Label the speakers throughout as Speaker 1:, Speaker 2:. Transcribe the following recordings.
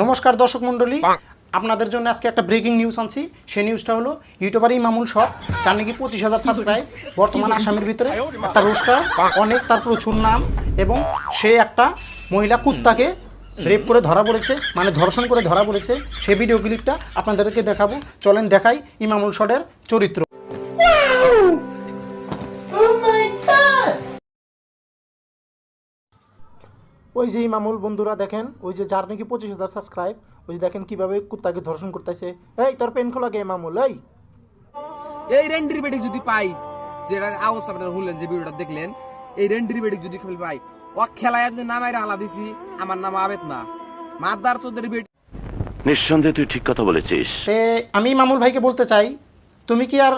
Speaker 1: নমস্কার দর্শক মণ্ডলী, আপনাদের জন্য আজকে একটা ব্রেকিং নিউজ আনছি। সেই নিউজটা হলো ইউটিউবার emamul শট, যার নাকি 25,000 সাবস্ক্রাইব, বর্তমান আসামের ভিতরে একটা রোস্টার, অনেক তার প্রচুর নাম, এবং সে একটা মহিলা কুত্তাকে রেপ করে ধরা পড়েছে, মানে ধর্ষণ করে ধরা পড়েছে। সেই ভিডিও ক্লিপটা আপনাদেরকে দেখাবো, চলেন দেখাই emamul শটের চরিত্র। ওই যে emamul বন্ধুরা দেখেন, ওই যে যার নাকি 25,000 সাবস্ক্রাইব, ওই যে দেখেন কিভাবে কুত্তাকে ধর্ষণ করতেছে। এই তোর পেন খোলা গে emamul,
Speaker 2: এই রেন্ডির বেডিক যদি পাই, যেটা আওয়াজ আপনারা শুনলেন, যে ভিডিওটা দেখলেন, এই রেন্ডির বেডিক যদি পাই, ও খেলায় যদি নামাইরা হালা দিছি, আমার নাম আবেদ না, মাদার চোদ্দের বেড।
Speaker 3: নিঃসন্দেহে তুই ঠিক কথা বলেছিস।
Speaker 1: তে আমি emamul ভাইকে বলতে চাই, তুমি কি আর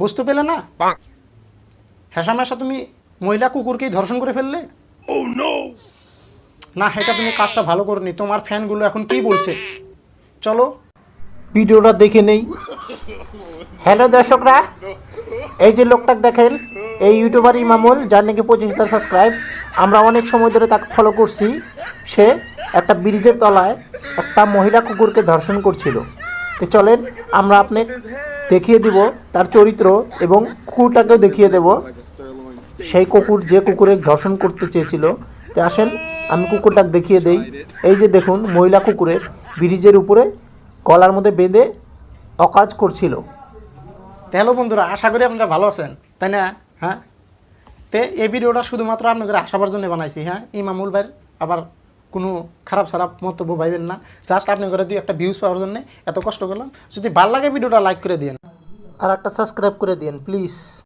Speaker 1: বুঝতে পেলে না? হেসামেশা তুমি মহিলা কুকুরকেই ধর্ষণ করে ফেললে। না, এটা তুমি কাজটা ভালো করনি। তোমার ফ্যানগুলো এখন কি বলছে, চলো ভিডিওটা দেখে নেই। হ্যালো দর্শকরা, এই যে লোকটাকে দেখেন, এই ইউটিউবার emamul, যার নাকি 25,000 সাবস্ক্রাইব। আমরা অনেক সময় ধরে তাকে ফলো করছি। সে একটা ব্রিজের তলায় একটা মহিলা কুকুরকে ধর্ষণ করছিল। তো চলেন আমরা আপনাকে দেখিয়ে দিব তার চরিত্র, এবং কুকুরটাকেও দেখিয়ে দেব সেই কুকুর যে কুকুরে ধর্ষণ করতে চেয়েছিল। তো আসেন আমি কুকুরটাকে দেখিয়ে দেই। এই যে দেখুন, মহিলা কুকুরের ব্রিজের উপরে গলার মধ্যে বেঁধে অকাজ করছিল। হ্যালো বন্ধুরা, আশা করি আপনারা ভালো আছেন, তাই না? হ্যাঁ, তো এই ভিডিওটা শুধুমাত্র আপনাদের আসাবার জন্য বানাইছি। হ্যাঁ, emamul ভাইয়ের আবার কোনো খারাপ সারাপ মন্তব্য ভাইবেন না, জাস্ট আপনি করে দুই একটা ভিউজ পাওয়ার জন্য এত কষ্ট করলাম। যদি ভালো লাগে ভিডিওটা লাইক করে দিন আর একটা সাবস্ক্রাইব করে দিন প্লিজ।